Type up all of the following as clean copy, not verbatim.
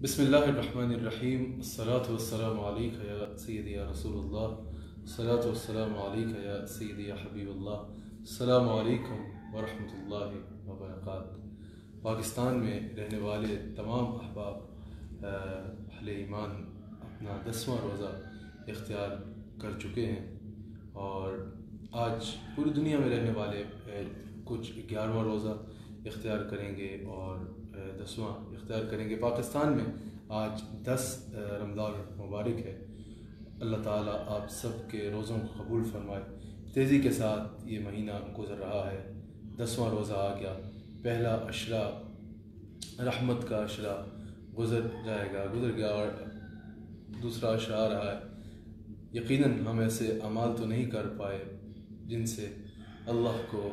بسم اللہ الرحمن الرحیم، الصلاۃ والسلام علیک یا سیدی یا رسول اللہ، الصلاۃ والسلام علیک یا سیدی یا حبیب اللہ، السلام علیکم ورحمۃ اللہ وبرکاتہ۔ پاکستان میں رہنے والے تمام احباب اہل ایمان اپنا 10واں روزہ اختیار کر چکے ہیں، اور آج پوری دنیا میں رہنے والے کچھ 11واں روزہ اختیار کریں گے اور 10واں اختیار کریں گے۔ پاکستان میں آج 10 رمضان مبارک ہے۔ اللہ تعالیٰ آپ سب کے روزوں کو قبول فرمائے۔ تیزی کے ساتھ یہ مہینہ گزر رہا ہے، 10واں روزہ آ گیا، پہلا عشرہ رحمت کا عشرہ گزر گیا اور دوسرا عشرہ آ رہا ہے۔ یقیناً ہم ایسے اعمال تو نہیں کر پائے جن سے اللہ کو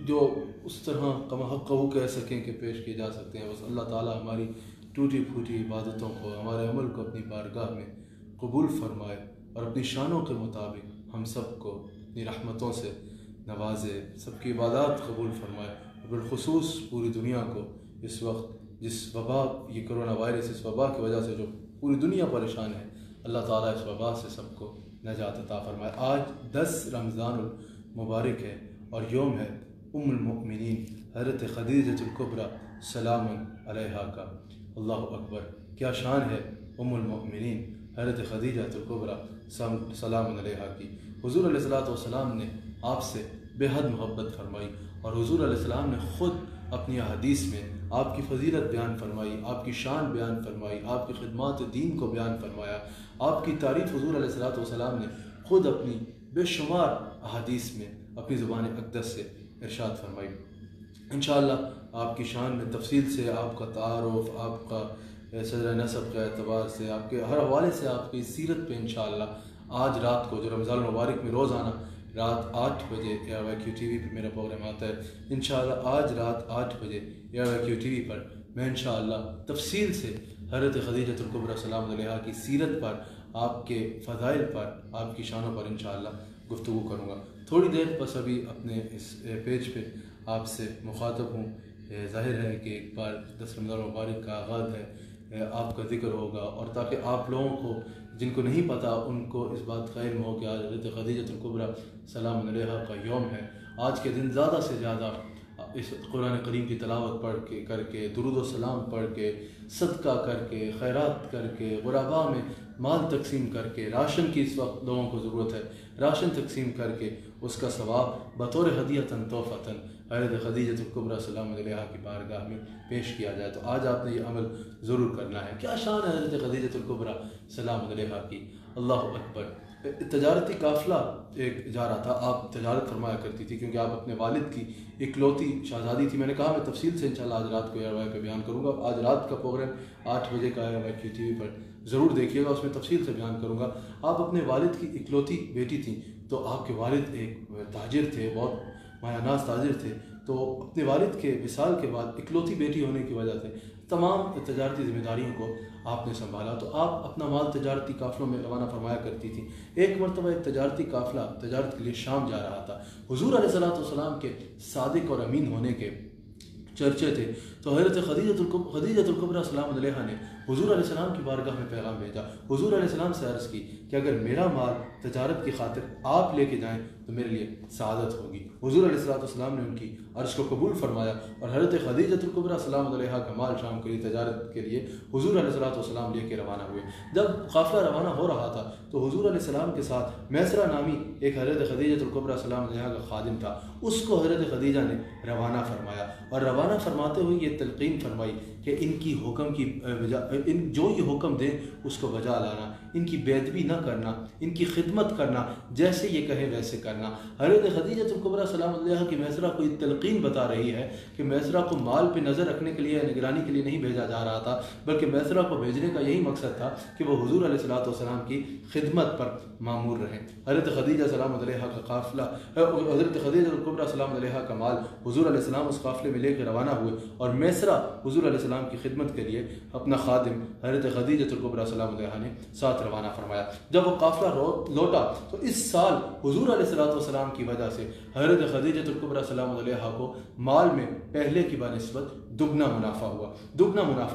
جو اس طرح کم حق وہ کہہ سکیں کہ پیش کیے جا سکتے ہیں۔ بس اللہ تعالیٰ ہماری ٹوٹی پھوٹی عبادتوں کو، ہمارے عمل کو اپنی بارگاہ میں قبول فرمائے اور اپنی شانوں کے مطابق ہم سب کو اپنی رحمتوں سے نوازے، سب کی عبادات قبول فرمائے، اور بالخصوص پوری دنیا کو اس وقت جس وبا، یہ کرونا وائرس، اس وبا کی وجہ سے جو پوری دنیا پریشان ہے، اللہ تعالیٰ اس وبا سے سب کو نجات عطا فرمائے۔ آج 10 رمضان المبارک ہے اور یوم ہے ام المؤمنین حضرت خدیجۃ الکبریٰ سلام علیہا کا۔ اللہ اکبر، کیا شان ہے ام المؤمنین حضرت خدیجۃ الکبریٰ سلام علیہا کی۔ حضور علیہ الصلوۃ والسلام نے آپ سے بے حد محبت فرمائی، اور حضور علیہ السلام نے خود اپنی حدیث میں آپ کی فضیلت بیان فرمائی، آپ کی شان بیان فرمائی، آپ کی خدمات دین کو بیان فرمایا۔ آپ کی تعریف حضور علیہ الصلوۃ والسلام نے خود اپنی بے شمار احادیث میں اپنی زبان اقدس سے ارشاد فرمائی۔ انشاءاللہ آپ کی شان میں تفصیل سے، آپ کا تعارف، آپ کا صدر نسب کے اعتبار سے، آپ کے ہر حوالے سے، آپ کی سیرت پہ انشاءاللہ آج رات کو جو رمضان المبارک میں روزانہ رات 8 بجے AIQ TV پر میرا پروگرام آتا ہے، انشاءاللہ آج رات 8 بجے AIQ TV پر میں انشاءاللہ تفصیل سے حضرت خدیجۃ الکبریٰ سلام علیہا کی سیرت پر، آپ کے فضائل پر، آپ کی شانوں پر انشاءاللہ گفتگو کروں گا۔ تھوڑی دیر بس ابھی اپنے اس پیج پہ آپ سے مخاطب ہوں۔ ظاہر ہے کہ ایک بار 10 رمضان مبارک کا آغاز ہے، آپ کا ذکر ہوگا، اور تاکہ آپ لوگوں کو جن کو نہیں پتہ ان کو اس بات کا علم ہو کہ آج حضرت خدیجۃ الکبریٰ سلام علیہا کا یوم ہے۔ آج کے دن زیادہ سے زیادہ اس قرآن کریم کی تلاوت پڑھ کے کر کے، درود و سلام پڑھ کے، صدقہ کر کے، خیرات کر کے، غرباء میں مال تقسیم کر کے، راشن کی اس وقت لوگوں کو ضرورت ہے، راشن تقسیم کر کے اس کا ثواب بطور ہدیۃً تحفۃً حضرت خدیجۃ الکبریٰ سلام علیہا کی بارگاہ میں پیش کیا جائے۔ تو آج آپ نے یہ عمل ضرور کرنا ہے۔ کیا شان ہے حضرت خدیجۃ الکبریٰ سلام علیہا کی، اللہ اکبر۔ تجارتی قافلہ ایک جا رہا تھا، آپ تجارت فرمایا کرتی تھی کیونکہ آپ اپنے والد کی اکلوتی شہزادی تھی۔ میں نے کہا میں تفصیل سے انشاءاللہ آج رات کو AIQ پہ بیان کروں گا۔ آج رات کا پروگرام 8 بجے کا AIQ TV پر ضرور دیکھیے گا، اس میں تفصیل سے بیان کروں گا۔ آپ اپنے والد کی اکلوتی بیٹی تھیں، تو آپ کے والد ایک تاجر تھے، بہت مایہ ناز تاجر تھے، تو اپنے والد کے وصال کے بعد اکلوتی بیٹی ہونے کی وجہ سے تمام تجارتی ذمہ داریوں کو آپ نے سنبھالا، تو آپ اپنا مال تجارتی قافلوں میں روانہ فرمایا کرتی تھی۔ ایک مرتبہ ایک تجارتی قافلہ تجارت کے لیے شام جا رہا تھا۔ حضور علیہ السلام کے صادق اور امین ہونے کے چرچے تھے، تو حضرت خدیجۃ الکبریٰ سلام علیہا نے حضور علیہ السلام کی بارگاہ میں پیغام بھیجا۔ حضور علیہ السلام سے عرض کی کہ اگر میرا مال تجارت کی خاطر آپ لے کے جائیں تو میرے لیے سعادت ہوگی۔ حضور علیہ السلام نے ان کی عرض کو قبول فرمایا، اور حضرت خدیجۃ الکبریٰ سلام علیہا کا مال شام کے لیے تجارت کے لیے حضور علیہ السلام لے کے روانہ ہوئے۔ جب قافلہ روانہ ہو رہا تھا تو حضور علیہ السلام کے ساتھ میسرہ نامی ایک حضرت خدیجۃ الکبریٰ سلام علیہا کا خادم تھا، اس کو حضرت خدیجہ نے روانہ فرمایا، اور روانہ فرماتے ہوئے یہ تلقین فرمائی کہ ان کی حکم کی جو یہ حکم دیں اس کو بجا لانا، ان کی بے ادبی نہ کرنا، ان کی خدمت کرنا، جیسے یہ کہے ویسے کرنا۔ حضرت خدیجۃ الکبریٰ سلام علیہا کی میسرہ کو یہ تلقین بتا رہی ہے کہ میسرہ کو مال پہ نظر رکھنے کے لیے، نگرانی کے لیے نہیں بھیجا جا رہا تھا، بلکہ میسرہ کو بھیجنے کا یہی مقصد تھا کہ وہ حضور علیہ السلام کی خدمت پر معمور رہیں۔ حضرت خدیجہ سلام علیہا کا قافلہ، حضرت خدیجہ الکبریٰ سلام علیہا کا مال حضور علیہ السلام اس قافلے میں لے کے روانہ ہوئے، اور میسرہ حضور علیہ السلام کی خدمت کے لیے اپنا خادم حضرت خدیجۃ الکبریٰ سلام علیہا نے ساتھ روانہ فرمایا۔ جب وہ قافلہ لوٹا تو اس سال حضور علیہ السلام کی وجہ سے حضرت خدیجۃ الکبریٰ سلام علیہا کو مال میں پہلے کی بنسبت دگنا منافع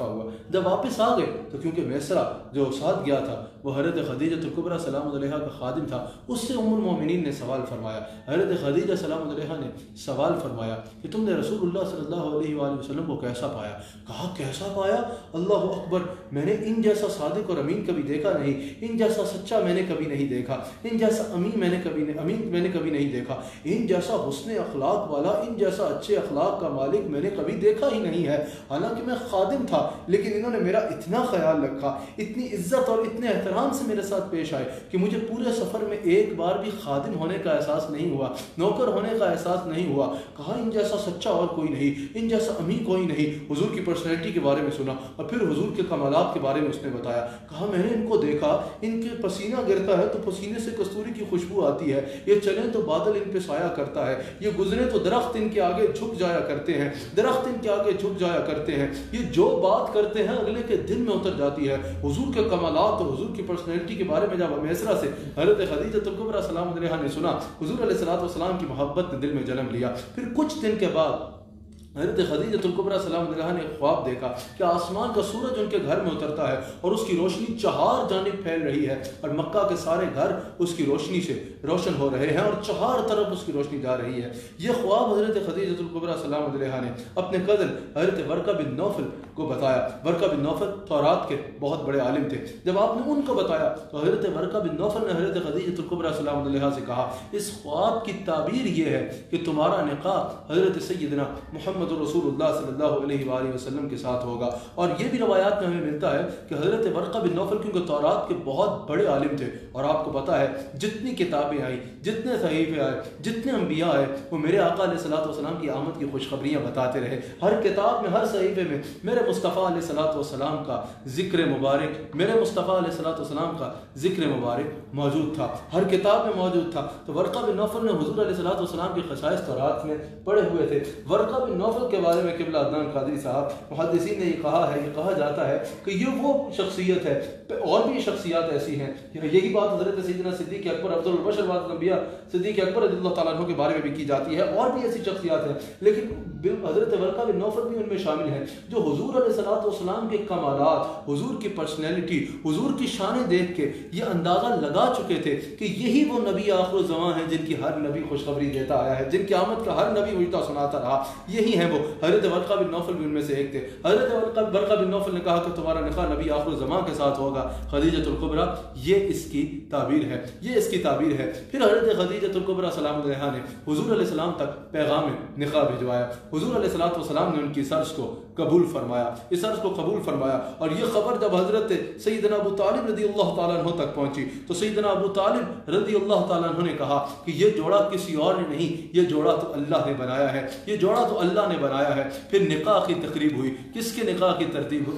ہوا. جب واپس آ گئے تو کیونکہ میسرہ جو ساتھ گیا تھا وہ حضرت خدیجہ الکبریٰ سلام علیہا کا خادم تھا، اس سے ام المومنین نے سوال فرمایا. حضرت خدیجہ سلام علیہا نے سوال فرمایا کہ تم نے رسول اللہ صلی اللہ علیہ وآلہ وسلم کو کیسا پایا؟ کہا کیسا پایا؟ اللہ اکبر، میں نے ان جیسا صادق اور امین کبھی دیکھا نہیں، ان جیسا سچا میں نے کبھی نہیں دیکھا، ان جیسا امین میں نے کبھی نہیں دیکھا، ان جیسا حسن اخلاق والا، ان جیسا اچھے اخلاق کا مالک میں نے کبھی دیکھا ہی نہیں ہے. حالانکہ میں خادم تھا لیکن انہوں نے میرا اتنا خیال رکھا، اتنی عزت اور اتنے احترام سے میرے ساتھ پیش آئے کہ مجھے پورے سفر میں ایک بار بھی خادم ہونے کا احساس نہیں ہوا، نوکر ہونے کا احساس نہیں ہوا. کہا ان جیسا سچا اور کوئی نہیں، ان جیسا امین کوئی نہیں. حضور کی پرسنالٹی کے بارے میں سنا اور پھر حضور کے کمالات کے بارے میں اس نے بتایا. کہا میں نے ان کو دیکھا، ان کے پسینہ گرتا ہے تو پسینے سے کستوری کی خوشبو آتی ہے، یہ چلیں تو بادل ان پہ سایہ کرتا ہے، یہ گزرے تو درخت ان کے آگے جھک جایا کرتے ہیں، درخت ان کے آگے جھک جایا کرتے ہیں، یہ جو بات کرتے ہیں اگلے کے دل میں اتر جاتی ہے. حضور کے کمالات اور حضور کی پرسنالٹی کے بارے میں جب میسرہ سے حضرت خدیجہ الکبریٰ سلام علیہا نے سنا، حضور علیہ الصلوۃ والسلام کی محبت نے دل میں جنم لیا. پھر کچھ دن کے بعد حضرت خدیجہ الکبریٰ سلام علیہا نے خواب دیکھا کہ آسمان کا سورج ان کے گھر میں اترتا ہے اور اس کی روشنی چہار جانب پھیل رہی ہے اور مکہ کے سارے گھر اس کی روشنی سے روشن ہو رہے ہیں اور چہار طرف اس کی روشنی جا رہی ہے. یہ خواب حضرت خدیجہ الکبریٰ سلام علیہا نے اپنے کزن حضرت ورقہ بن نوفل کو بتایا. ورقہ بن نوفل تورات کے بہت بڑے عالم تھے. جب آپ نے ان کو بتایا تو حضرت ورقہ بن نوفل نے حضرت خدیجہ الکبریٰ سلام علیہا سے کہا اس خواب کی تعبیر یہ ہے کہ تمہارا نکاح حضرت سیدنا محمد رسول اللہ صلی اللہ علیہ وآلہ وسلم کے ساتھ ہوگا. اور یہ بھی روایات میں ہمیں ملتا ہے کہ حضرت ورقہ بن نوفل کیونکہ تورات کے بہت بڑے عالم تھے اور آپ کو پتا ہے جتنی کتابیں آئیں، جتنے صحیفے آئے، جتنے انبیاء آئے، وہ میرے آقا علیہ الصلوۃ والسلام کی آمد کی خوشخبریاں بتاتے رہے. ہر کتاب میں، ہر صحیفے میں میرے مصطفیٰ علیہ الصلوۃ والسلام کا ذکر مبارک، میرے مصطفیٰ علیہ الصلوۃ والسلام کا ذکر مبارک موجود تھا، ہر کتاب میں موجود تھا. تو ورقہ بن نوفل نے حضور علیہ الصلوۃ والسلام کی خصائص تورات میں پڑھے ہوئے تھے. ورقہ بن نوفل کے بارے میں قبلہ عدنان قادری صاحب محدثین نے یہ کہا جاتا ہے کہ یہ وہ شخصیت ہے، اور بھی شخصیات ایسی ہیں. یہی بات حضرت سیدنا صدیق اکبر افضل البشر بعد الانبیاء صدیق اکبر رضی اللہ تعالیٰ عنہ کے بارے میں بھی کی جاتی ہے. اور بھی ایسی شخصیات ہیں لیکن حضرت ورقہ بن نوفل بھی ان میں شامل ہیں جو حضور علیہ الصلوۃ والسلام کے کمالات، حضور کی پرسنالٹی، حضور کی شانیں دیکھ کے یہ اندازہ لگا چکے تھے کہ یہی وہ نبی آخر الزمان ہیں جن کی ہر نبی خوشخبری دیتا آیا ہے، جن کی آمد کا ہر نبی وجدہ سناتا رہا. یہی ہیں وہ. حضرت ورقہ بن نوفل بھی ان میں سے ایک تھے. حضرت ورقہ بن نوفل نے کہا کہ تمہارا نکاح نبی آخر الزمان کے ساتھ ہوگا خدیجہ الکبریٰ. یہ اس کی تعبیر ہے، یہ اس کی تعبیر ہے. پھر حضرت خدیجہ الکبریٰ سلام علیہا نے حضور علیہ السلام تک پیغام نکاح بھجوایا. حضور علیہ الصلوۃ والسلام نے ان کی سرز کو قبول فرمایا، اس عرض کو قبول فرمایا. اور یہ خبر جب حضرت سیدنا ابو طالب رضی اللہ تعالیٰ عنہ تک پہنچی تو سیدنا ابو طالب رضی اللہ تعالیٰ عنہ نے کہا کہ یہ جوڑا کسی اور نے نہیں، یہ جوڑا تو اللہ نے بنایا ہے، یہ جوڑا تو اللہ نے بنایا ہے. پھر نکاح کی تقریب ہوئی. کس کے نکاح کی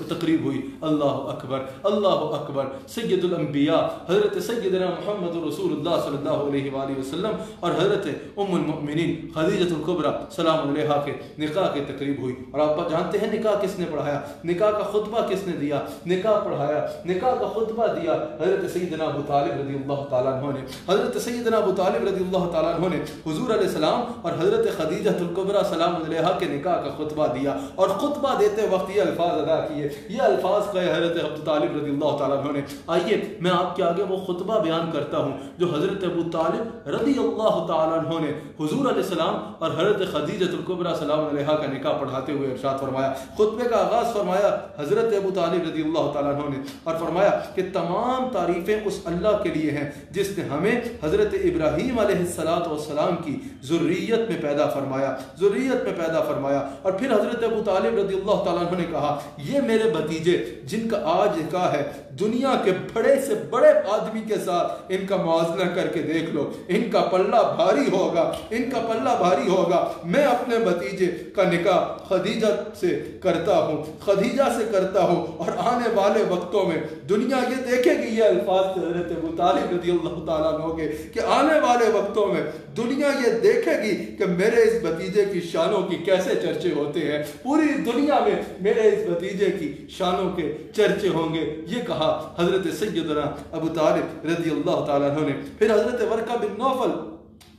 تقریب ہوئی؟ اللہ اکبر، اللہ اکبر. سید الانبیاء حضرت سیدنا محمد رسول اللہ صلی اللہ علیہ وآلہ وسلم اور حضرت ام المؤمنین خدیجہ الکبریٰ سلام علیہا کے نکاح کی تقریب ہوئی. اور آپ جانتے ہیں نکاح کس نے پڑھایا، نکاح کا خطبہ کس نے دیا؟ نکاح پڑھایا، نکاح کا خطبہ دیا حضرت سیدنا ابو طالب رضی اللہ تعالیٰ عنہ نے. حضرت سیدنا ابو طالب رضی اللہ تعالیٰ عنہ نے حضور علیہ السلام اور حضرت خدیجہ الکبریٰ سلام علیہا کے نکاح کا خطبہ دیا. اور خطبہ دیتے وقت یہ الفاظ ادا کیے، یہ الفاظ کہے حضرت ابو طالب رضی اللہ تعالیٰ عنہ نے. آئیے میں آپ کے آگے وہ خطبہ بیان کرتا ہوں جو حضرت ابو طالب رضی اللہ تعالیٰ عنہ نے حضور علیہ السلام اور حضرت خدیجہ الکبریٰ سلام علیہا کا نکاح پڑھاتے ہوئے ارشاد فرمایا. خطبے کا آغاز فرمایا حضرت ابو طالب رضی اللہ تعالیٰ عنہ نے اور فرمایا کہ تمام تعریفیں اس اللہ کے لیے ہیں جس نے ہمیں حضرت ابراہیم علیہ السلام کی ذریت میں پیدا فرمایا، ذریت میں پیدا فرمایا. اور پھر حضرت ابو طالب رضی اللہ تعالیٰ عنہ نے کہا یہ میرے بھتیجے جن کا آج نکاح ہے، دنیا کے بڑے سے بڑے آدمی کے ساتھ ان کا موازنہ کر کے دیکھ لو، ان کا پلہ بھاری ہوگا، ان کا پلہ بھاری ہوگا. میں اپنے بھتیجے کا نکاح خدیجہ سے کرتا ہوں، خدیجہ سے کرتا ہوں. اور آنے والے وقتوں میں دنیا یہ دیکھے گی، یہ الفاظ حضرت ابو طالب رضی اللہ تعالیٰ عنہ کے کہ آنے والے وقتوں میں دنیا یہ دیکھے گی کہ میرے اس بھتیجے کی شانوں کی کیسے چرچے ہوتے ہیں. پوری دنیا میں میرے اس بھتیجے کی شانوں کے چرچے ہوں گے. یہ کہا حضرت سیدنا ابو طالب رضی اللہ تعالیٰ عنہ نے. پھر حضرت ورقہ بن نوفل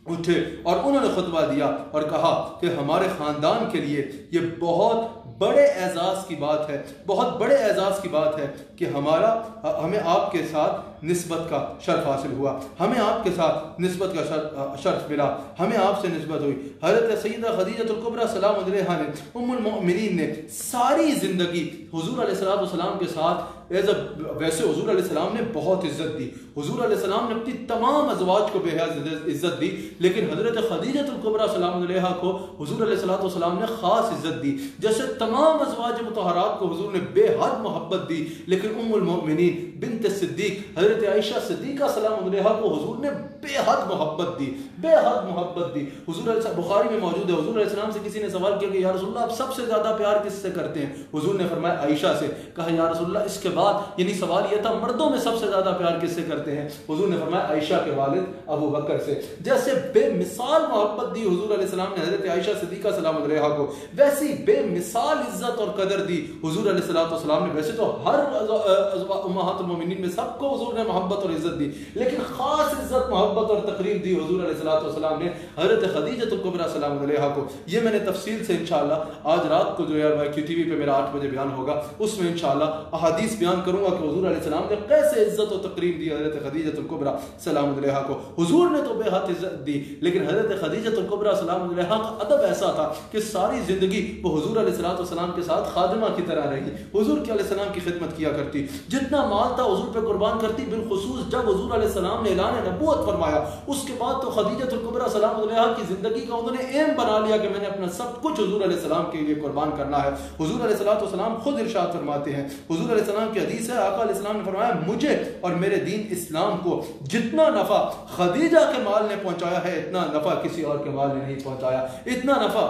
اٹھے اور انہوں نے خطبہ دیا اور کہا کہ ہمارے خاندان کے لیے یہ بہت بڑے اعزاز کی بات ہے، بہت بڑے اعزاز کی بات ہے کہ ہمیں آپ کے ساتھ نسبت کا شرف حاصل ہوا، ہمیں آپ کے ساتھ نسبت کا شرف ملا، ہمیں آپ سے نسبت ہوئی۔ حضرت سیدہ خدیجہ الکبریٰ سلام علیہا نے، ام المؤمنین نے ساری زندگی حضور علیہ السلام کے ساتھ ویسے حضور علیہ السلام نے بہت عزت دی، حضور علیہ السلام نے اپنی تمام ازواج کو بے حد عزت دی، لیکن حضرت خدیجہ الکبریٰ سلام علیہا کو حضور علیہ السلام نے خاص عزت دی۔ جیسے تمام ازواج مطہرات کو حضور نے بے حد محبت دی، لیکن ام المؤمنین بنت صدیق حضرت عائشہ صدیقہ سلام علیہا کو حضور نے بے حد محبت دی، بے حد محبت دی۔ حضور علیہ بخاری میں موجود ہے، حضور علیہ السلام سے کسی نے سوال کیا کہ یا رسول اللہ آپ سب سے زیادہ پیار کس سے کرتے ہیں؟ حضور نے فرمایا عائشہ سے۔ کہا یا رسول اللہ اس کے بعد، یعنی سوال یہ تھا مردوں میں سب سے زیادہ پیار کس سے کرتے ہیں؟ حضور نے فرمایا عائشہ کے والد ابو بکر سے۔ جیسے بے مثال محبت دی حضور علیہ السلام نے حضرت عائشہ صدیقہ سلام علیہا کو، ویسی بے مثال عزت اور قدر دی حضور علیہ السلام نے۔ ویسے تو ہر امہات المومنین میں سب کو حضور نے محبت اور عزت دی، لیکن خاص عزت محبت اور تقریب دی حضور علیہ السلام نے حضرت خدیجہ الکبریٰ سلام علیہا کو۔ یہ میں نے تفصیل سے انشاءاللہ آج رات کو جو ہے کیو ٹی وی پہ میرا 8 بجے بیان ہوگا، اس میں انشاءاللہ احادیث بیان کروں گا کہ حضور علیہ السلام نے کیسے عزت و تقریب دی حضرت خدیجہ الکبریٰ سلام علیہا کو۔ حضور نے تو بے حد عزت دی، لیکن حضرت خدیجہ الکبریٰ سلام علیہا کا ادب ایسا تھا کہ ساری زندگی وہ حضور علیہ السلام کے ساتھ خادمہ کی طرح رہی، حضور کے علیہ السلام کی خدمت کیا کرتی، جتنا مال تھا حضور پہ قربان کرتی۔ بالخصوص جب حضور علیہ السلام نے اعلان نبوت فرمایا، اس کے بعد تو خدیجہ الکبریٰ سلام علیہا کی زندگی کا انہوں نے ایم بنا لیا کہ میں نے اپنا سب کچھ حضور علیہ السلام کے لیے قربان کرنا ہے۔ حضور علیہ السلام خود ارشاد فرماتے ہیں، حضور علیہ السلام کی حدیث ہے، آقا علیہ السلام نے فرمایا مجھے اور میرے دین اسلام کو جتنا نفع خدیجہ کے مال نے پہنچایا ہے، اتنا نفع کسی اور کے مال نے نہیں پہنچایا، اتنا نفع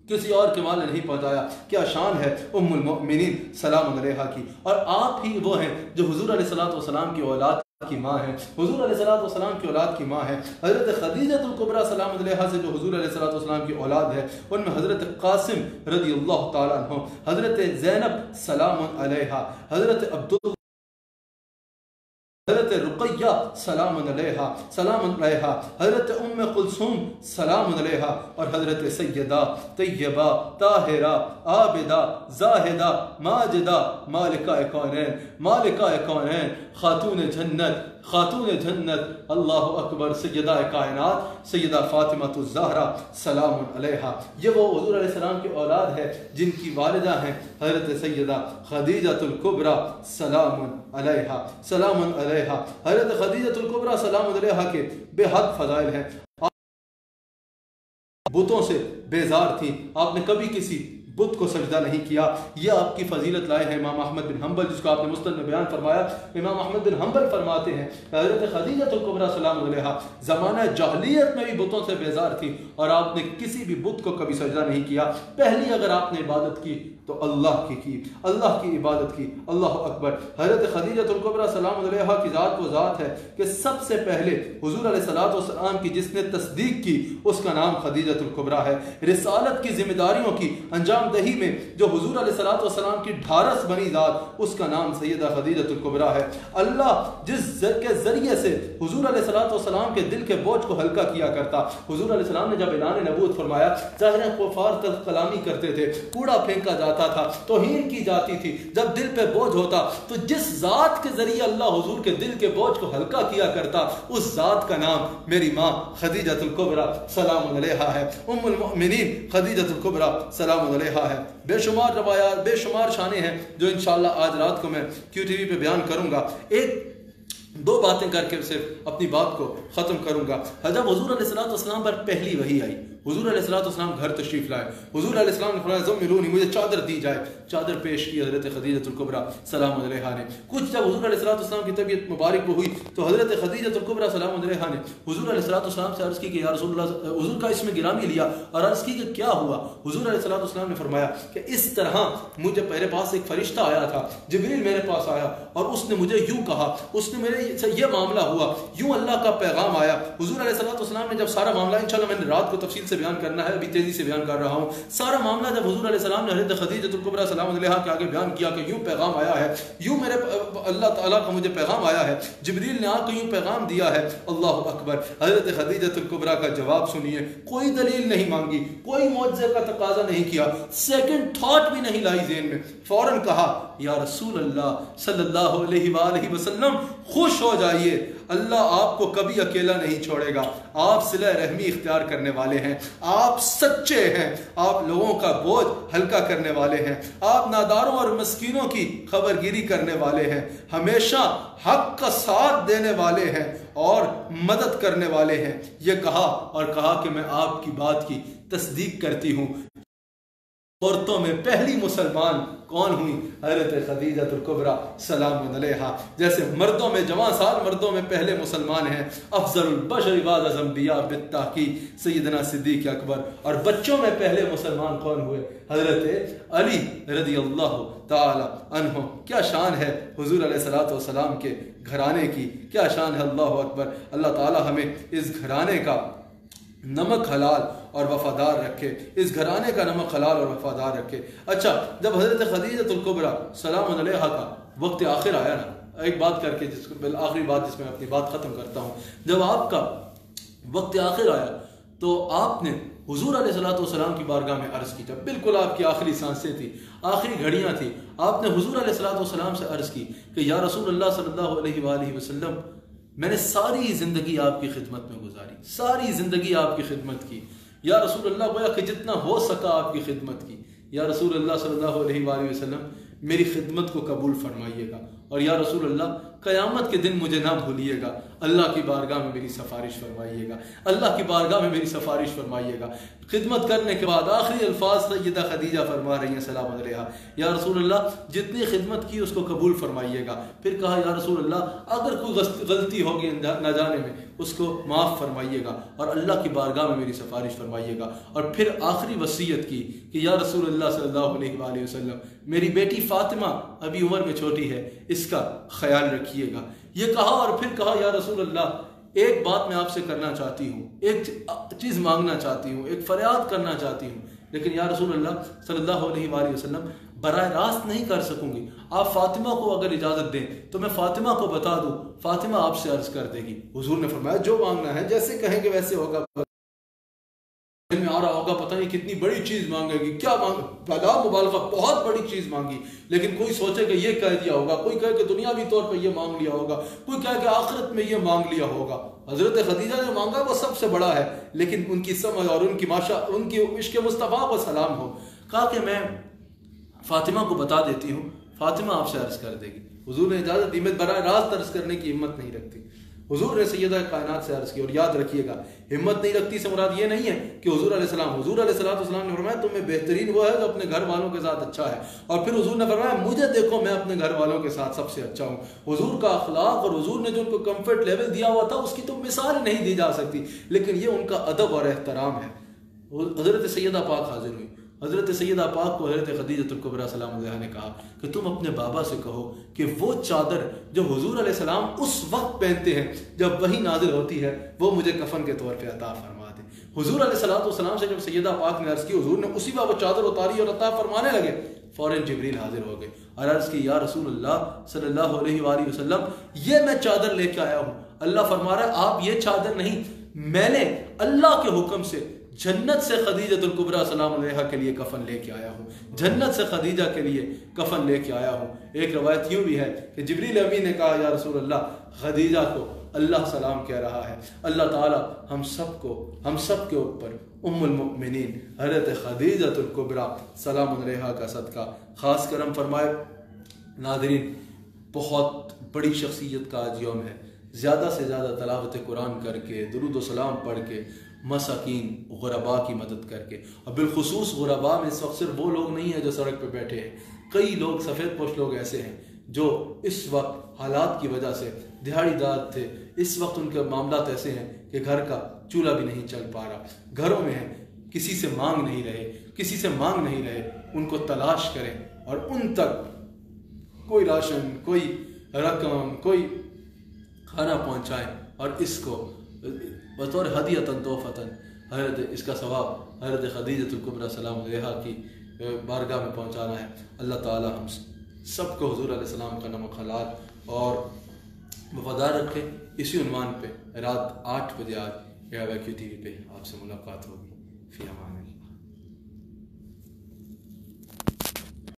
کسی اور کے مال نے نہیں پہنچایا۔ کیا شان ہے ام المؤمنین سلام علیہا کی، اور آپ ہی وہ ہیں جو حضور علیہ السلام کی اولاد کی ماں ہے، حضور علیہ السلام کی اولاد کی ماں ہے۔ حضرت خدیجہ الکبریٰ سلام علیہا سے جو حضور علیہ السلام کی اولاد ہے، ان میں حضرت قاسم رضی اللہ تعالیٰ عنہ، حضرت زینب سلام علیہا، حضرت حضرت رقیہ سلام علیہا، حضرت ام کلثوم سلام علیہا، اور حضرت سیدہ طیبہ طاہرہ عابدہ زاہدہ ماجدہ مالکہ کونین خاتون جنت اللہ اکبر سیدہ کائنات سیدہ فاطمہ الزہرا سلام علیہا۔ یہ وہ حضور علیہ السلام کی اولاد ہے جن کی والدہ ہیں حضرت سیدہ خدیجہ الکبریٰ سلام علیہا۔ حضرت خدیجہ الکبریٰ سلام علیہا کے بے حد فضائل ہیں۔ بتوں سے بیزار تھی، آپ نے کبھی کسی بت کو سجدہ نہیں کیا۔ یہ آپ کی فضیلت لائے ہیں امام احمد بن حنبل، جس کو آپ نے مسند میں بیان فرمایا۔ امام احمد بن حنبل فرماتے ہیں کہ حضرت خدیجہ الکبریٰ سلام علیہا زمانہ جاہلیت میں بھی بتوں سے بیزار تھی، اور آپ نے کسی بھی بت کو کبھی سجدہ نہیں کیا۔ پہلی اگر آپ نے عبادت کی تو اللہ کی عبادت کی۔ اللہ اکبر۔ حضرت خدیجہ الکبریٰ سلام علیہا کی ذات وہ ذات ہے کہ سب سے پہلے حضور علیہ السلام کی جس نے تصدیق کی اس کا نام خدیجہ الکبریٰ ہے۔ رسالت کی ذمہ داریوں کی انجام دہی میں جو حضور علیہ السلام کی ڈھارس بنی ذات، اس کا نام سیدہ خدیجہ الکبریٰ ہے۔ اللہ جس کے ذریعے سے حضور علیہ السلام کے دل کے بوجھ کو ہلکا کیا کرتا۔ حضور علیہ السلام نے جب اعلان نبوت فرمایا، ظاہر کفار تلخ کلامی کرتے تھے، کوڑا پھینکا جاتا تھا، توہین کی جاتی تھی۔ جب دل پہ بوجھ ہوتا تو جس ذات کے ذریعے اللہ حضور کے دل کے بوجھ کو ہلکا کیا کرتا، اس ذات کا نام میری ماں خدیجہ الکبریٰ سلام علیہا ہے۔ ام المؤمنین خدیجہ الکبریٰ سلام علیہا ہے۔ بے شمار روایات، بے شمار شانیں ہیں جو انشاءاللہ آج رات کو میں کیو ٹی وی پہ بیان کروں گا۔ دو باتیں کر کے صرف اپنی بات کو ختم کروں گا۔ جب حضور علیہ السلام پر پہلی وحی آئی، حضور علیہ السلام گھر تشریف لائے، حضور علیہ السلام نے فرمایا زملونی، مجھے چادر دی جائے۔ چادر پیش کی حضرت خدیجہ الکبریٰ سلام علیہا نے۔ کچھ جب حضور علیہ السلام کی طبیعت مبارک ہوئی تو حضرت خدیجہ الکبریٰ سلام علیہا نے حضور علیہ السلام سے عرض کی کہ یا رسول اللہ، حضور کا اسم گرامی لیا اور عرض کی کہ کیا ہوا؟ حضور علیہ السلام نے فرمایا کہ اس طرح مجھے میرے پاس ایک فرشتہ آیا تھا، جبریل میرے پاس آیا اور اس نے مجھے یوں کہا، اس نے میرے سے یہ معاملہ ہوا، یوں اللہ کا پیغام آیا۔ حضور علیہ السلام نے جب سارا معاملہ انشاءاللہ میں نے رات کو تفصیل سے بیان کرنا ہے، ابھی تیزی سے بیان کر رہا ہوں۔ سارا معاملہ جب حضور علیہ السلام نے حضرت خدیجہ الکبریٰ سلام علیہا کے آگے بیان کیا کہ یوں پیغام آیا ہے، یوں میرے اللہ تعالیٰ کا مجھے پیغام آیا ہے، جبریل نے آ کے یوں پیغام دیا ہے، اللہ اکبر۔ حضرت خدیجہ الکبریٰ کا جواب سنیے، کوئی دلیل نہیں مانگی، کوئی معجزے کا تقاضا نہیں کیا، سیکنڈ تھاٹ بھی نہیں لائی ذہن میں، فوراً کہا یا رسول اللہ صلی اللہ علیہ وآلہ وسلم خوش ہو جائیے، اللہ آپ کو کبھی اکیلا نہیں چھوڑے گا، آپ صلہ رحمی اختیار کرنے والے ہیں، آپ سچے ہیں، آپ لوگوں کا بوجھ ہلکا کرنے والے ہیں، آپ ناداروں اور مسکینوں کی خبرگیری کرنے والے ہیں، ہمیشہ حق کا ساتھ دینے والے ہیں اور مدد کرنے والے ہیں۔ یہ کہا اور کہا کہ میں آپ کی بات کی تصدیق کرتی ہوں۔ عورتوں میں پہلی مسلمان کون ہوئی؟ حضرت خدیجہ الکبریٰ سلام علیہا۔ جیسے مردوں میں جوان سال مردوں میں پہلے مسلمان ہیں افضل البشر بعد الانبیاء بالتحقیق سیدنا صدیق اکبر، اور بچوں میں پہلے مسلمان کون ہوئے؟ حضرت علی رضی اللہ تعالی عنہ۔ کیا شان ہے حضور علیہ السلام کے گھرانے کی، کیا شان ہے، اللہ اکبر۔ اللہ تعالی ہمیں اس گھرانے کا نمک حلال اور وفادار رکھے، اس گھرانے کا نمک حلال اور وفادار رکھے۔ اچھا، جب حضرت خدیجہ الکبریٰ سلام علیہا کا وقت آخر آیا نا، ایک بات کر کے آخری بات جس میں اپنی بات ختم کرتا ہوں، جب آپ کا وقت آخر آیا تو آپ نے حضور علیہ السلام کی بارگاہ میں عرض کی، جب بالکل آپ کی آخری سانسیں تھیں، آخری گھڑیاں تھیں، آپ نے حضور علیہ السلام سے عرض کی کہ یا رسول اللہ صلی اللہ علیہ وآلہ وسلم، میں نے ساری زندگی آپ کی خدمت میں گزاری، ساری زندگی آپ کی خدمت کی، یا رسول اللہ گویا کہ جتنا ہو سکا آپ کی خدمت کی، یا رسول اللہ صلی اللہ علیہ وآلہ وسلم میری خدمت کو قبول فرمائیے گا، اور یا رسول اللہ قیامت کے دن مجھے نہ بھولیے گا، اللہ کی بارگاہ میں میری سفارش فرمائیے گا، اللہ کی بارگاہ میں میری سفارش فرمائیے گا۔ خدمت کرنے کے بعد آخری الفاظ سیدہ خدیجہ فرما رہی ہیں سلام علیہا، یا رسول اللہ جتنی خدمت کی اس کو قبول فرمائیے گا۔ پھر کہا یا رسول اللہ اگر کوئی غلطی ہوگی نہ جانے میں اس کو معاف فرمائیے گا، اور اللہ کی بارگاہ میں میری سفارش فرمائیے گا۔ اور پھر آخری وصیت کی کہ یا رسول اللہ صلی اللہ علیہ وآلہ وسلم میری بیٹی فاطمہ ابھی عمر میں چھوٹی ہے، اس کا خیال رکھیے گا۔ یہ کہا اور پھر کہا یا رسول اللہ ایک بات میں آپ سے کرنا چاہتی ہوں، ایک چیز مانگنا چاہتی ہوں، ایک فریاد کرنا چاہتی ہوں، لیکن یا رسول اللہ صلی اللہ علیہ وآلہ وسلم براہ راست نہیں کر سکوں گی، آپ فاطمہ کو اگر اجازت دیں تو میں فاطمہ کو بتا دوں، فاطمہ آپ سے عرض کر دے گی۔ حضور نے فرمایا جو مانگنا ہے جیسے کہیں گے ویسے ہوگا۔ میں آ رہا ہوگا پتہ نہیں کتنی بڑی چیز مانگے گی، کیا بلا مبالغہ بہت بڑی چیز مانگی، لیکن کوئی سوچے کہ یہ کہہ دیا ہوگا، کوئی کہے کہ دنیاوی طور پہ یہ مانگ لیا ہوگا، کوئی کہے کہ آخرت میں یہ مانگ لیا ہوگا۔ حضرت خدیجہ نے مانگا وہ سب سے بڑا ہے، لیکن ان کی سمجھ اور ان کی عشق مصطفیٰ کو سلام ہو، کہا کہ میں فاطمہ کو بتا دیتی ہوں، فاطمہ آپ سے عرض کر دے گی۔ حضور نے اجازت دی، میں براہ راست عرض کرنے کی ہمت نہیں رکھتی۔ حضور نے سیدہ کائنات سے عرض کی، اور یاد رکھیے گا ہمت نہیں رکھتی سے مراد یہ نہیں ہے کہ حضور علیہ السلام نے فرمایا تم میں بہترین وہ ہے جو اپنے گھر والوں کے ساتھ اچھا ہے، اور پھر حضور نے فرمایا مجھے دیکھو میں اپنے گھر والوں کے ساتھ سب سے اچھا ہوں۔ حضور کا اخلاق اور حضور نے جو ان کو کمفرٹ لیول دیا ہوا تھا اس کی تو مثال نہیں دی جا سکتی، لیکن یہ ان کا ادب اور احترام ہے۔ حضرت سیدہ پاک حاضر ہوئی، حضرت سیدہ پاک کو حضرت خدیجہ الکبریٰ سلام علیہا نے کہا کہ تم اپنے بابا سے کہو کہ وہ چادر جو حضور علیہ السلام اس وقت پہنتے ہیں جب وحی نازل ہوتی ہے وہ مجھے کفن کے طور پہ عطا فرما دے۔ حضور علیہ السلام سے جب سیدہ پاک نے عرض کی، حضور نے اسی وقت وہ چادر اتاری اور عطا فرمانے لگے، فوراً جبریل حاضر ہو گئے اور عرض کی یا رسول اللہ صلی اللہ علیہ وآلہ وسلم یہ میں چادر لے کے آیا ہوں۔ اللہ فرما رہا ہے آپ یہ چادر نہیں، میں نے اللہ کے حکم سے جنت سے خدیجہ الکبریٰ سلام علیہا کے لیے کفن لے کے آیا ہوں، جنت سے خدیجہ کے لیے کفن لے کے آیا ہوں۔ ایک روایت یوں بھی ہے کہ جبریل امین نے کہا یا رسول اللہ خدیجہ کو اللہ سلام کہہ رہا ہے۔ اللہ تعالی ہم سب کے اوپر ام المؤمنین حضرت خدیجہ الکبریٰ سلام علیہا کا صدقہ خاص کرم فرمائے۔ ناظرین، بہت بڑی شخصیت کا آج یوم ہے، زیادہ سے زیادہ تلاوت قرآن کر کے، درود و سلام پڑھ کے، مساکین غرباء کی مدد کر کے، اور بالخصوص غرباء میں اس وقت صرف وہ لوگ نہیں ہیں جو سڑک پہ بیٹھے ہیں، کئی لوگ سفید پوش لوگ ایسے ہیں جو اس وقت حالات کی وجہ سے دہاڑی دار تھے، اس وقت ان کے معاملات ایسے ہیں کہ گھر کا چولہا بھی نہیں چل پا رہا، گھروں میں ہیں، کسی سے مانگ نہیں رہے، ان کو تلاش کریں اور ان تک کوئی راشن، کوئی رقم، کوئی کھانا پہنچائیں اور اس کو بطور ہدیۃ تحفتاً حضرت اس کا ثواب حضرت خدیجۃ الکبریٰ سلام علیہا کی بارگاہ میں پہنچانا ہے. اللہ تعالی ہم سب کو حضور علیہ السلام کا نمک حلال اور وفادار رکھے. اسی عنوان پہ رات 8 بجے آج AIYQ TV پہ آپ سے ملاقات ہوگی. فی امان اللہ.